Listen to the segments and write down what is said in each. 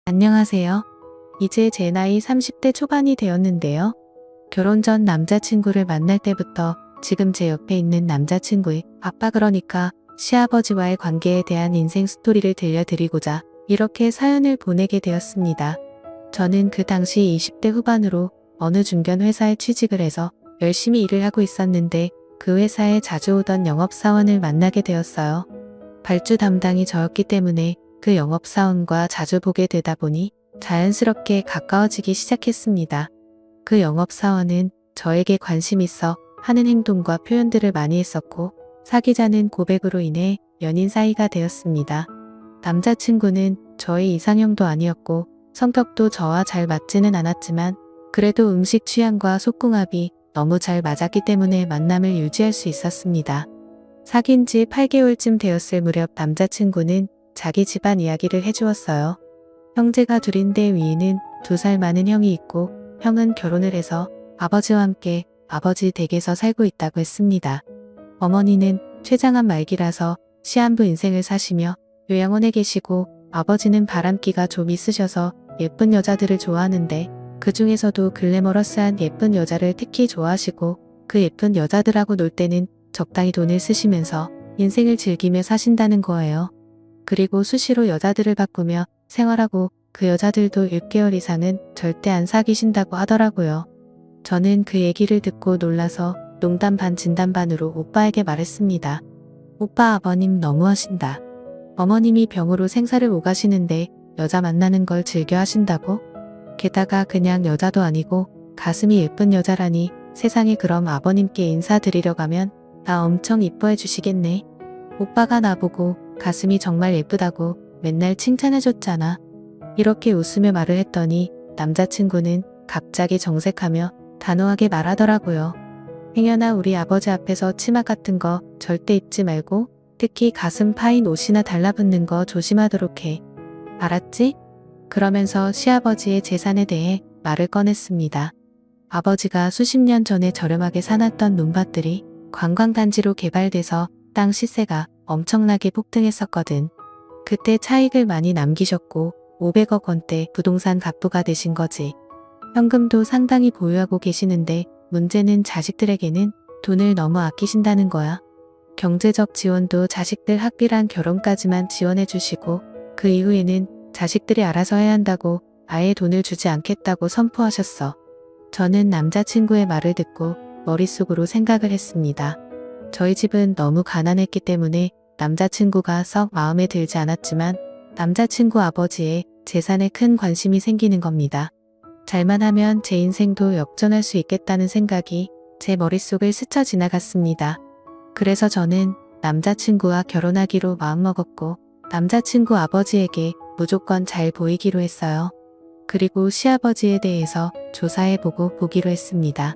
안녕하세요. 이제 제 나이 30대 초반이 되었는데요. 결혼 전 남자친구를 만날 때부터 지금 제 옆에 있는 남자친구의 아빠, 그러니까 시아버지와의 관계에 대한 인생 스토리를 들려드리고자 이렇게 사연을 보내게 되었습니다. 저는 그 당시 20대 후반으로 어느 중견 회사에 취직을 해서 열심히 일을 하고 있었는데, 그 회사에 자주 오던 영업사원을 만나게 되었어요. 발주 담당이 저였기 때문에 그 영업사원과 자주 보게 되다 보니 자연스럽게 가까워지기 시작했습니다. 그 영업사원은 저에게 관심 있어 하는 행동과 표현들을 많이 했었고, 사귀자는 고백으로 인해 연인 사이가 되었습니다. 남자친구는 저의 이상형도 아니었고 성격도 저와 잘 맞지는 않았지만, 그래도 음식 취향과 속궁합이 너무 잘 맞았기 때문에 만남을 유지할 수 있었습니다. 사귄 지 8개월쯤 되었을 무렵 남자친구는 자기 집안 이야기를 해주었어요. 형제가 둘인데 위에는 2살 많은 형이 있고, 형은 결혼을 해서 아버지와 함께 아버지 댁에서 살고 있다고 했습니다. 어머니는 췌장암 말기라서 시한부 인생을 사시며 요양원에 계시고, 아버지는 바람기가 좀 있으셔서 예쁜 여자들을 좋아하는데, 그 중에서도 글래머러스한 예쁜 여자를 특히 좋아하시고, 그 예쁜 여자들하고 놀 때는 적당히 돈을 쓰시면서 인생을 즐기며 사신다는 거예요. 그리고 수시로 여자들을 바꾸며 생활하고, 그 여자들도 6개월 이상은 절대 안 사귀신다고 하더라고요. 저는 그 얘기를 듣고 놀라서 농담 반 진담 반으로 오빠에게 말했습니다. 오빠, 아버님 너무하신다. 어머님이 병으로 생사를 오가시는데 여자 만나는 걸 즐겨 하신다고? 게다가 그냥 여자도 아니고 가슴이 예쁜 여자라니, 세상에, 그럼 아버님께 인사드리러 가면 나 엄청 이뻐해 주시겠네. 오빠가 나보고 가슴이 정말 예쁘다고 맨날 칭찬해줬잖아. 이렇게 웃으며 말을 했더니 남자친구는 갑자기 정색하며 단호하게 말하더라고요. 행여나 우리 아버지 앞에서 치마 같은 거 절대 입지 말고, 특히 가슴 파인 옷이나 달라붙는 거 조심하도록 해. 알았지? 그러면서 시아버지의 재산에 대해 말을 꺼냈습니다. 아버지가 수십 년 전에 저렴하게 사놨던 논밭들이 관광단지로 개발돼서 땅 시세가 엄청나게 폭등했었거든. 그때 차익을 많이 남기셨고 500억 원대 부동산 갑부가 되신 거지. 현금도 상당히 보유하고 계시는데, 문제는 자식들에게는 돈을 너무 아끼신다는 거야. 경제적 지원도 자식들 학비랑 결혼까지만 지원해 주시고, 그 이후에는 자식들이 알아서 해야 한다고 아예 돈을 주지 않겠다고 선포하셨어. 저는 남자친구의 말을 듣고 머릿속으로 생각을 했습니다. 저희 집은 너무 가난했기 때문에 남자친구가 썩 마음에 들지 않았지만, 남자친구 아버지의 재산에 큰 관심이 생기는 겁니다. 잘만 하면 제 인생도 역전할 수 있겠다는 생각이 제 머릿속을 스쳐 지나갔습니다. 그래서 저는 남자친구와 결혼하기로 마음먹었고, 남자친구 아버지에게 무조건 잘 보이기로 했어요. 그리고 시아버지에 대해서 조사해보고 보기로 했습니다.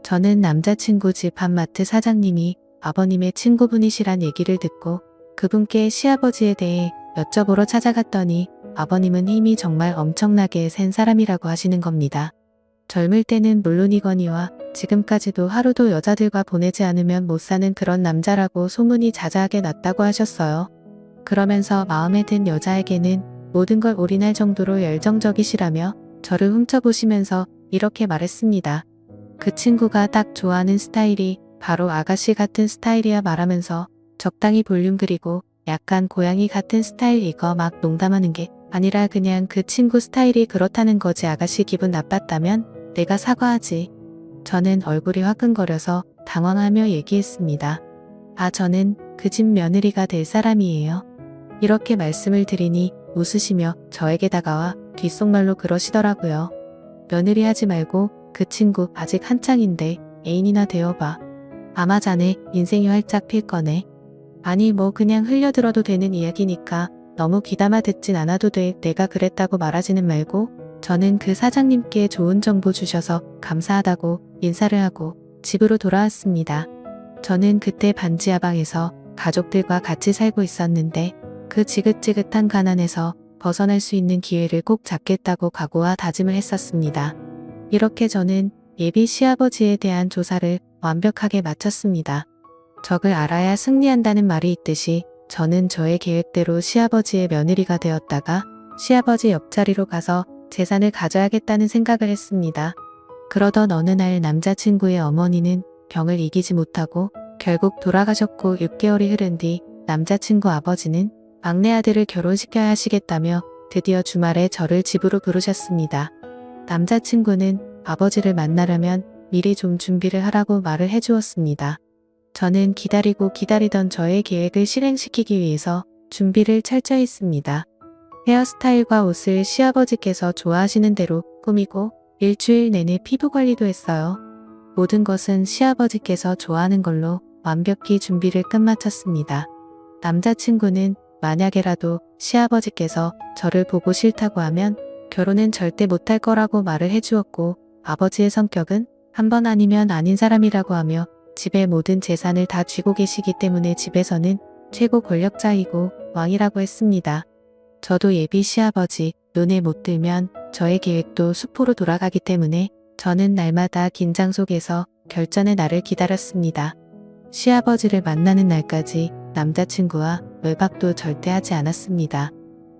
저는 남자친구 집 한마트 사장님이 아버님의 친구분이시란 얘기를 듣고 그분께 시아버지에 대해 여쭤보러 찾아갔더니, 아버님은 힘이 정말 엄청나게 센 사람이라고 하시는 겁니다. 젊을 때는 물론이거니와 지금까지도 하루도 여자들과 보내지 않으면 못 사는 그런 남자라고 소문이 자자하게 났다고 하셨어요. 그러면서 마음에 든 여자에게는 모든 걸 올인할 정도로 열정적이시라며 저를 훔쳐보시면서 이렇게 말했습니다. 그 친구가 딱 좋아하는 스타일이 바로 아가씨 같은 스타일이야 말하면서 적당히 볼륨, 그리고 약간 고양이 같은 스타일, 이거 막 농담하는 게 아니라 그냥 그 친구 스타일이 그렇다는 거지. 아가씨 기분 나빴다면 내가 사과하지. 저는 얼굴이 화끈거려서 당황하며 얘기했습니다. 아, 저는 그 집 며느리가 될 사람이에요. 이렇게 말씀을 드리니 웃으시며 저에게 다가와 귓속말로 그러시더라고요. 며느리 하지 말고 그 친구 아직 한창인데 애인이나 되어봐. 아마 자네 인생이 활짝 필 거네. 아니 뭐 그냥 흘려들어도 되는 이야기니까 너무 귀담아 듣진 않아도 돼. 내가 그랬다고 말하지는 말고. 저는 그 사장님께 좋은 정보 주셔서 감사하다고 인사를 하고 집으로 돌아왔습니다. 저는 그때 반지하방에서 가족들과 같이 살고 있었는데, 그 지긋지긋한 가난에서 벗어날 수 있는 기회를 꼭 잡겠다고 각오와 다짐을 했었습니다. 이렇게 저는 예비 시아버지에 대한 조사를 완벽하게 마쳤습니다. 적을 알아야 승리한다는 말이 있듯이 저는 저의 계획대로 시아버지의 며느리가 되었다가 시아버지 옆자리로 가서 재산을 가져야겠다는 생각을 했습니다. 그러던 어느 날 남자친구의 어머니는 병을 이기지 못하고 결국 돌아가셨고 6개월이 흐른 뒤 남자친구 아버지는 막내 아들을 결혼시켜야 하시겠다며 드디어 주말에 저를 집으로 부르셨습니다. 남자친구는 아버지를 만나려면 미리 좀 준비를 하라고 말을 해주었습니다. 저는 기다리고 기다리던 저의 계획을 실행시키기 위해서 준비를 철저히 했습니다. 헤어스타일과 옷을 시아버지께서 좋아하시는 대로 꾸미고 일주일 내내 피부 관리도 했어요. 모든 것은 시아버지께서 좋아하는 걸로 완벽히 준비를 끝마쳤습니다. 남자친구는 만약에라도 시아버지께서 저를 보고 싫다고 하면 결혼은 절대 못할 거라고 말을 해주었고, 아버지의 성격은 한 번 아니면 아닌 사람이라고 하며 집의 모든 재산을 다 쥐고 계시기 때문에 집에서는 최고 권력자이고 왕이라고 했습니다. 저도 예비 시아버지 눈에 못 들면 저의 계획도 수포로 돌아가기 때문에 저는 날마다 긴장 속에서 결전의 날을 기다렸습니다. 시아버지를 만나는 날까지 남자친구와 외박도 절대 하지 않았습니다.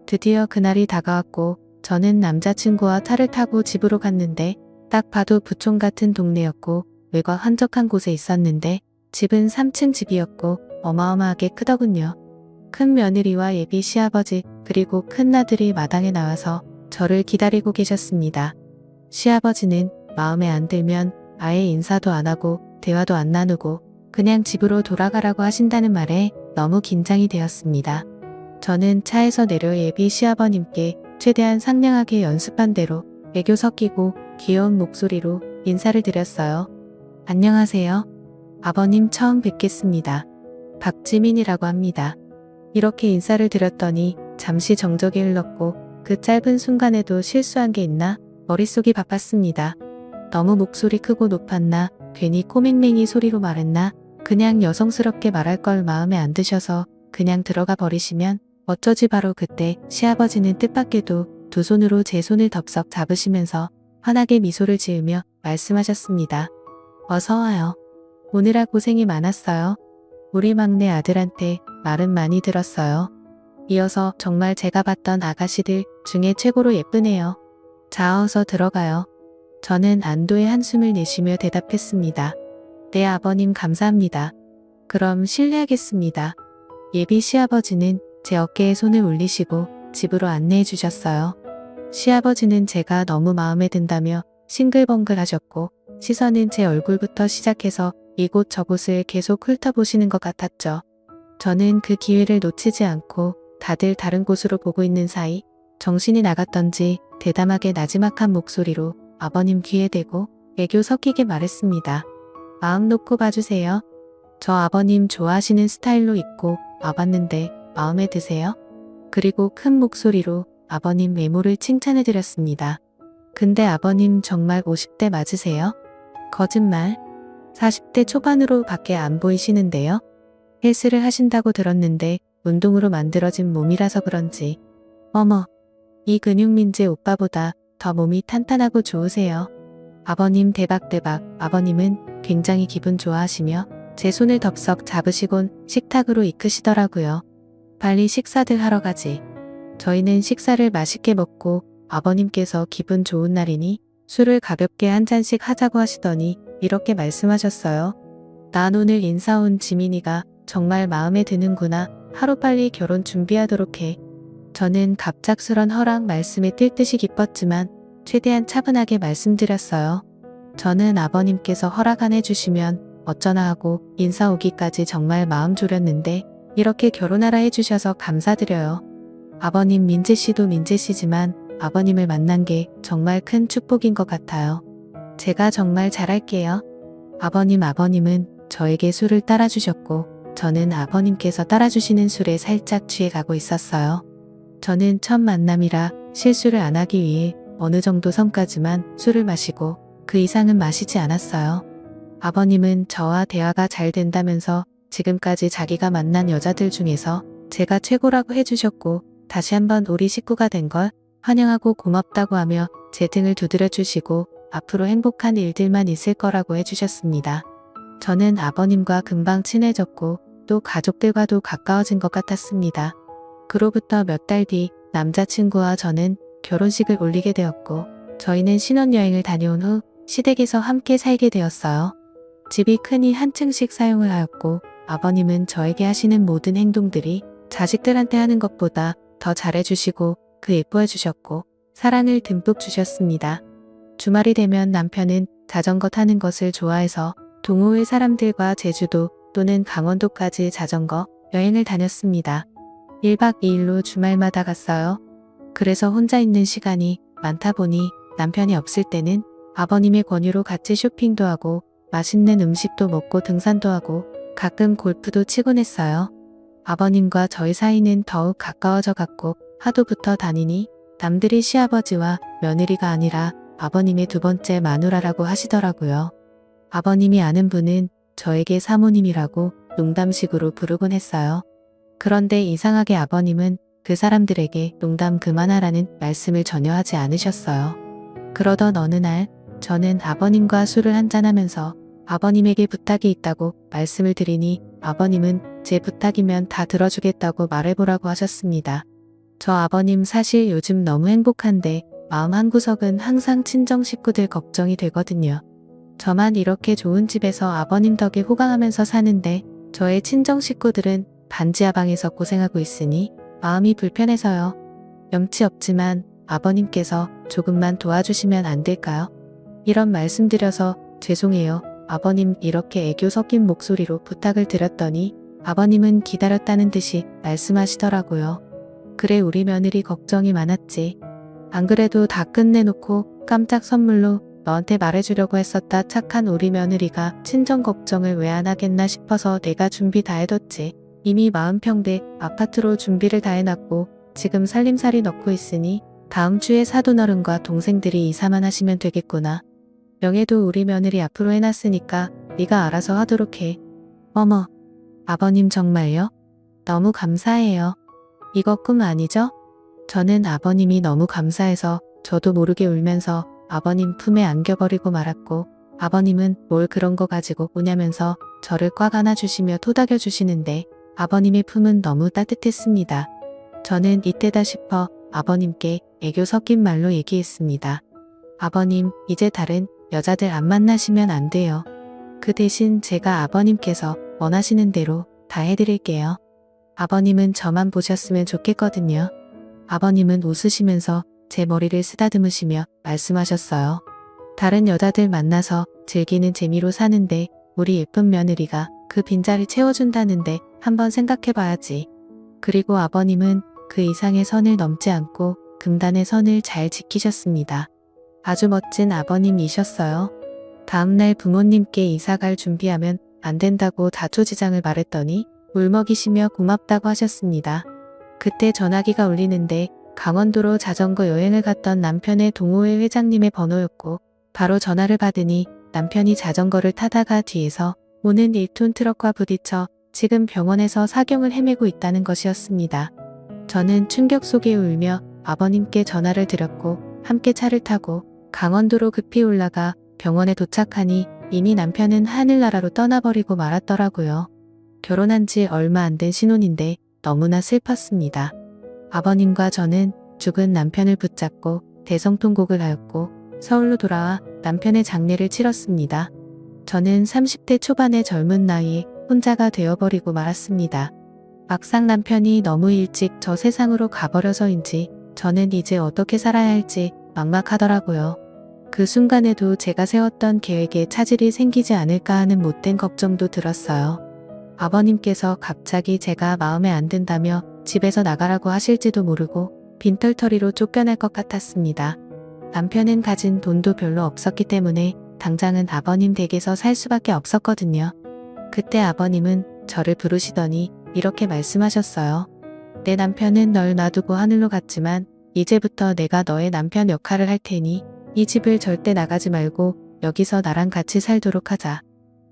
드디어 그날이 다가왔고 저는 남자친구와 차를 타고 집으로 갔는데 딱 봐도 부촌 같은 동네였고 외곽 한적한 곳에 있었는데 집은 3층 집이었고 어마어마하게 크더군요. 큰 며느리와 예비 시아버지 그리고 큰아들이 마당에 나와서 저를 기다리고 계셨습니다. 시아버지는 마음에 안 들면 아예 인사도 안 하고 대화도 안 나누고 그냥 집으로 돌아가라고 하신다는 말에 너무 긴장이 되었습니다. 저는 차에서 내려 예비 시아버님께 최대한 상냥하게 연습한 대로 애교 섞이고 귀여운 목소리로 인사를 드렸어요. 안녕하세요. 아버님 처음 뵙겠습니다. 박지민이라고 합니다. 이렇게 인사를 드렸더니 잠시 정적이 흘렀고 그 짧은 순간에도 실수한 게 있나 머릿속이 바빴습니다. 너무 목소리 크고 높았나 괜히 코맹맹이 소리로 말했나 그냥 여성스럽게 말할 걸 마음에 안 드셔서 그냥 들어가 버리시면 어쩌지 바로 그때 시아버지는 뜻밖에도 두 손으로 제 손을 덥석 잡으시면서 환하게 미소를 지으며 말씀하셨습니다. 어서 와요. 오느라 고생이 많았어요. 우리 막내 아들한테 말은 많이 들었어요. 이어서 정말 제가 봤던 아가씨들 중에 최고로 예쁘네요. 자, 어서 들어가요. 저는 안도의 한숨을 내쉬며 대답했습니다. 네, 아버님 감사합니다. 그럼 실례하겠습니다. 예비 시아버지는 제 어깨에 손을 올리시고 집으로 안내해 주셨어요. 시아버지는 제가 너무 마음에 든다며 싱글벙글 하셨고 시선은 제 얼굴부터 시작해서 이곳 저곳을 계속 훑어보시는 것 같았죠. 저는 그 기회를 놓치지 않고 다들 다른 곳으로 보고 있는 사이 정신이 나갔던지 대담하게 나지막한 목소리로 아버님 귀에 대고 애교 섞이게 말했습니다. 마음 놓고 봐주세요. 저 아버님 좋아하시는 스타일로 입고 와봤는데 마음에 드세요? 그리고 큰 목소리로 아버님 외모를 칭찬해드렸습니다. 근데 아버님 정말 50대 맞으세요? 거짓말. 40대 초반으로 밖에 안 보이시는데요? 헬스를 하신다고 들었는데 운동으로 만들어진 몸이라서 그런지. 어머, 이 근육민재 오빠보다 더 몸이 탄탄하고 좋으세요. 아버님 대박. 아버님은 굉장히 기분 좋아하시며 제 손을 덥석 잡으시곤 식탁으로 이끄시더라고요. 빨리 식사들 하러 가지. 저희는 식사를 맛있게 먹고 아버님께서 기분 좋은 날이니 술을 가볍게 한 잔씩 하자고 하시더니 이렇게 말씀하셨어요. 난 오늘 인사 온 지민이가 정말 마음에 드는구나. 하루빨리 결혼 준비하도록 해. 저는 갑작스런 허락 말씀에 뛸 듯이 기뻤지만 최대한 차분하게 말씀드렸어요. 저는 아버님께서 허락 안 해주시면 어쩌나 하고 인사 오기까지 정말 마음 졸였는데 이렇게 결혼하라 해주셔서 감사드려요. 아버님 민재씨도 민재씨지만 아버님을 만난 게 정말 큰 축복인 것 같아요. 제가 정말 잘할게요. 아버님은 저에게 술을 따라주셨고 저는 아버님께서 따라주시는 술에 살짝 취해가고 있었어요. 저는 첫 만남이라 실수를 안 하기 위해 어느 정도 선까지만 술을 마시고 그 이상은 마시지 않았어요. 아버님은 저와 대화가 잘 된다면서 지금까지 자기가 만난 여자들 중에서 제가 최고라고 해주셨고 다시 한번 우리 식구가 된 걸 환영하고 고맙다고 하며 제 등을 두드려 주시고 앞으로 행복한 일들만 있을 거라고 해주셨습니다. 저는 아버님과 금방 친해졌고 또 가족들과도 가까워진 것 같았습니다. 그로부터 몇 달 뒤 남자친구와 저는 결혼식을 올리게 되었고 저희는 신혼여행을 다녀온 후 시댁에서 함께 살게 되었어요. 집이 크니 한 층씩 사용을 하였고 아버님은 저에게 하시는 모든 행동들이 자식들한테 하는 것보다 더 잘해주시고 그 예뻐해 주셨고 사랑을 듬뿍 주셨습니다. 주말이 되면 남편은 자전거 타는 것을 좋아해서 동호회 사람들과 제주도 또는 강원도까지 자전거 여행을 다녔습니다. 1박 2일로 주말마다 갔어요. 그래서 혼자 있는 시간이 많다 보니 남편이 없을 때는 아버님의 권유로 같이 쇼핑도 하고 맛있는 음식도 먹고 등산도 하고 가끔 골프도 치곤 했어요. 아버님과 저희 사이는 더욱 가까워져 갔고 하도 붙어 다니니 남들이 시아버지와 며느리가 아니라 아버님의 두 번째 마누라라고 하시더라고요. 아버님이 아는 분은 저에게 사모님이라고 농담식으로 부르곤 했어요. 그런데 이상하게 아버님은 그 사람들에게 농담 그만하라는 말씀을 전혀 하지 않으셨어요. 그러던 어느 날 저는 아버님과 술을 한잔하면서 아버님에게 부탁이 있다고 말씀을 드리니 아버님은 제 부탁이면 다 들어주겠다고 말해보라고 하셨습니다. 저 아버님 사실 요즘 너무 행복한데 마음 한구석은 항상 친정 식구들 걱정이 되거든요. 저만 이렇게 좋은 집에서 아버님 덕에 호강하면서 사는데 저의 친정 식구들은 반지하방에서 고생하고 있으니 마음이 불편해서요. 염치 없지만 아버님께서 조금만 도와주시면 안 될까요? 이런 말씀드려서 죄송해요. 아버님 이렇게 애교 섞인 목소리로 부탁을 드렸더니 아버님은 기다렸다는 듯이 말씀하시더라고요. 그래 우리 며느리 걱정이 많았지. 안 그래도 다 끝내놓고 깜짝 선물로 너한테 말해주려고 했었다. 착한 우리 며느리가 친정 걱정을 왜 안 하겠나 싶어서 내가 준비 다 해뒀지. 이미 40평대 아파트로 준비를 다 해놨고 지금 살림살이 넣고 있으니 다음 주에 사돈어른과 동생들이 이사만 하시면 되겠구나. 명예도 우리 며느리 앞으로 해놨으니까 네가 알아서 하도록 해. 어머, 아버님 정말요? 너무 감사해요. 이거 꿈 아니죠? 저는 아버님이 너무 감사해서 저도 모르게 울면서 아버님 품에 안겨버리고 말았고 아버님은 뭘 그런 거 가지고 우냐면서 저를 꽉 안아주시며 토닥여 주시는데 아버님의 품은 너무 따뜻했습니다. 저는 이때다 싶어 아버님께 애교 섞인 말로 얘기했습니다. 아버님, 이제 다른 여자들 안 만나시면 안 돼요. 그 대신 제가 아버님께서 원하시는 대로 다 해드릴게요. 아버님은 저만 보셨으면 좋겠거든요. 아버님은 웃으시면서 제 머리를 쓰다듬으시며 말씀하셨어요. 다른 여자들 만나서 즐기는 재미로 사는데 우리 예쁜 며느리가 그 빈자리 채워준다는데 한번 생각해봐야지. 그리고 아버님은 그 이상의 선을 넘지 않고 금단의 선을 잘 지키셨습니다. 아주 멋진 아버님이셨어요. 다음날 부모님께 이사갈 준비하면 안 된다고 자초지장을 말했더니 울먹이시며 고맙다고 하셨습니다. 그때 전화기가 울리는데 강원도로 자전거 여행을 갔던 남편의 동호회 회장님의 번호였고 바로 전화를 받으니 남편이 자전거를 타다가 뒤에서 오는 1톤 트럭과 부딪혀 지금 병원에서 사경을 헤매고 있다는 것이었습니다. 저는 충격 속에 울며 아버님께 전화를 드렸고 함께 차를 타고 강원도로 급히 올라가 병원에 도착하니 이미 남편은 하늘나라로 떠나버리고 말았더라고요. 결혼한 지 얼마 안 된 신혼인데 너무나 슬펐습니다. 아버님과 저는 죽은 남편을 붙잡고 대성통곡을 하였고 서울로 돌아와 남편의 장례를 치렀습니다. 저는 30대 초반의 젊은 나이에 혼자가 되어버리고 말았습니다. 막상 남편이 너무 일찍 저 세상으로 가버려서인지 저는 이제 어떻게 살아야 할지 막막하더라고요. 그 순간에도 제가 세웠던 계획에 차질이 생기지 않을까 하는 못된 걱정도 들었어요. 아버님께서 갑자기 제가 마음에 안 든다며 집에서 나가라고 하실지도 모르고 빈털터리로 쫓겨날 것 같았습니다. 남편은 가진 돈도 별로 없었기 때문에 당장은 아버님 댁에서 살 수밖에 없었거든요. 그때 아버님은 저를 부르시더니 이렇게 말씀하셨어요. 내 남편은 널 놔두고 하늘로 갔지만 이제부터 내가 너의 남편 역할을 할 테니 이 집을 절대 나가지 말고 여기서 나랑 같이 살도록 하자.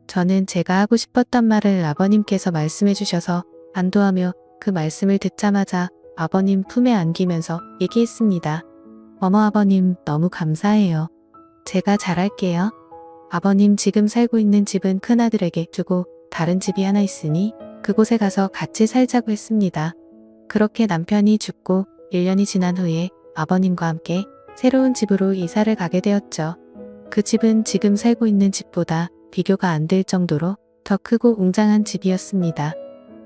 저는 제가 하고 싶었던 말을 아버님께서 말씀해 주셔서 안도하며 그 말씀을 듣자마자 아버님 품에 안기면서 얘기했습니다. 어머 아버님 너무 감사해요. 제가 잘할게요. 아버님 지금 살고 있는 집은 큰아들에게 주고 다른 집이 하나 있으니 그곳에 가서 같이 살자고 했습니다. 그렇게 남편이 죽고 1년이 지난 후에 아버님과 함께 새로운 집으로 이사를 가게 되었죠. 그 집은 지금 살고 있는 집보다 비교가 안 될 정도로 더 크고 웅장한 집이었습니다.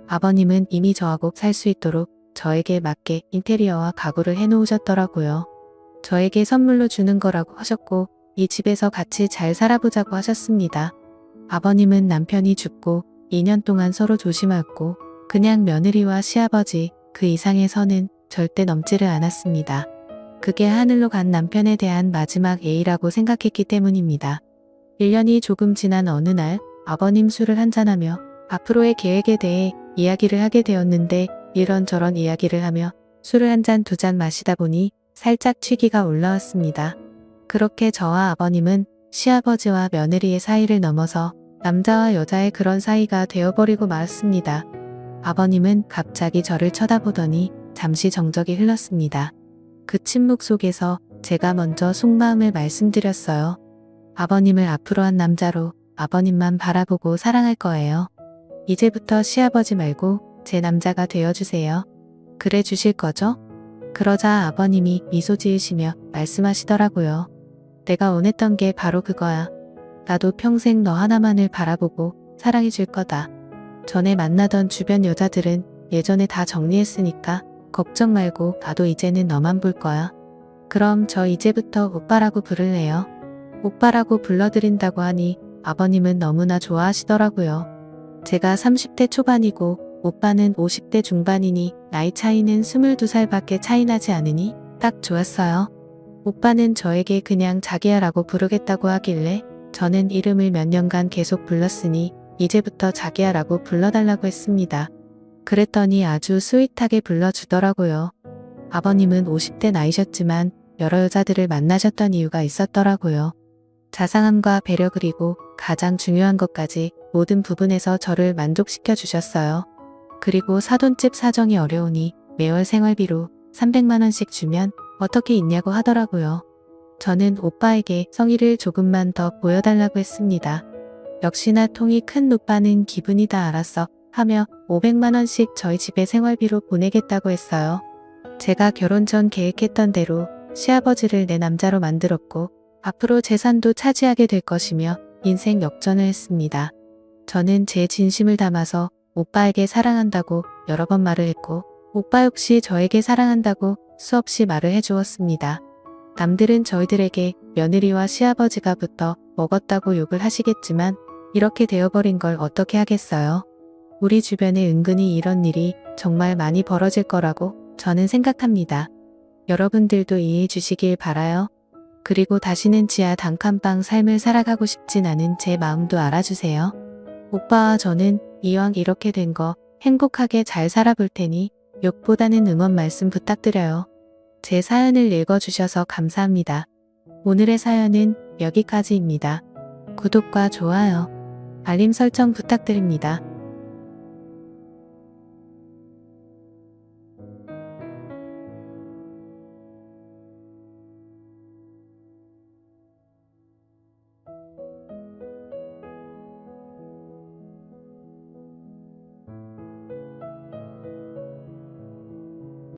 아버님은 이미 저하고 살 수 있도록 저에게 맞게 인테리어와 가구를 해놓으셨더라고요. 저에게 선물로 주는 거라고 하셨고 이 집에서 같이 잘 살아보자고 하셨습니다. 아버님은 남편이 죽고 2년 동안 서로 조심하였고 그냥 며느리와 시아버지 그 이상의 선은 절대 넘지를 않았습니다. 그게 하늘로 간 남편에 대한 마지막 예의라고 생각했기 때문입니다. 1년이 조금 지난 어느 날 아버님 술을 한잔하며 앞으로의 계획에 대해 이야기를 하게 되었는데 이런저런 이야기를 하며 술을 한 잔 두 잔 마시다 보니 살짝 취기가 올라왔습니다. 그렇게 저와 아버님은 시아버지와 며느리의 사이를 넘어서 남자와 여자의 그런 사이가 되어버리고 말았습니다. 아버님은 갑자기 저를 쳐다보더니 잠시 정적이 흘렀습니다. 그 침묵 속에서 제가 먼저 속마음을 말씀드렸어요. 아버님을 앞으로 한 남자로 아버님만 바라보고 사랑할 거예요. 이제부터 시아버지 말고 제 남자가 되어주세요. 그래 주실 거죠? 그러자 아버님이 미소 지으시며 말씀하시더라고요. 내가 원했던 게 바로 그거야. 나도 평생 너 하나만을 바라보고 사랑해 줄 거다. 전에 만나던 주변 여자들은 예전에 다 정리했으니까 걱정 말고 나도 이제는 너만 볼 거야. 그럼 저 이제부터 오빠라고 부를래요. 오빠라고 불러드린다고 하니 아버님은 너무나 좋아하시더라고요. 제가 30대 초반이고 오빠는 50대 중반이니 나이 차이는 22살밖에 차이 나지 않으니 딱 좋았어요. 오빠는 저에게 그냥 자기야라고 부르겠다고 하길래 저는 이름을 몇 년간 계속 불렀으니 이제부터 자기야라고 불러달라고 했습니다. 그랬더니 아주 스윗하게 불러주더라고요. 아버님은 50대 나이셨지만 여러 여자들을 만나셨던 이유가 있었더라고요. 자상함과 배려 그리고 가장 중요한 것까지 모든 부분에서 저를 만족시켜 주셨어요. 그리고 사돈집 사정이 어려우니 매월 생활비로 300만원씩 주면 어떻게 있냐고 하더라고요. 저는 오빠에게 성의를 조금만 더 보여달라고 했습니다. 역시나 통이 큰 오빠는 기분이 다 알았어 하며 500만원씩 저희 집에 생활비로 보내겠다고 했어요. 제가 결혼 전 계획했던 대로 시아버지를 내 남자로 만들었고 앞으로 재산도 차지하게 될 것이며 인생 역전을 했습니다. 저는 제 진심을 담아서 오빠에게 사랑한다고 여러 번 말을 했고 오빠 역시 저에게 사랑한다고 수없이 말을 해주었습니다. 남들은 저희들에게 며느리와 시아버지가 붙어 먹었다고 욕을 하시겠지만 이렇게 되어버린 걸 어떻게 하겠어요. 우리 주변에 은근히 이런 일이 정말 많이 벌어질 거라고 저는 생각합니다. 여러분들도 이해해 주시길 바라요. 그리고 다시는 지하 단칸방 삶을 살아가고 싶진 않은 제 마음도 알아주세요. 오빠와 저는 이왕 이렇게 된 거 행복하게 잘 살아볼 테니 욕보다는 응원 말씀 부탁드려요. 제 사연을 읽어주셔서 감사합니다. 오늘의 사연은 여기까지입니다. 구독과 좋아요, 알림 설정 부탁드립니다.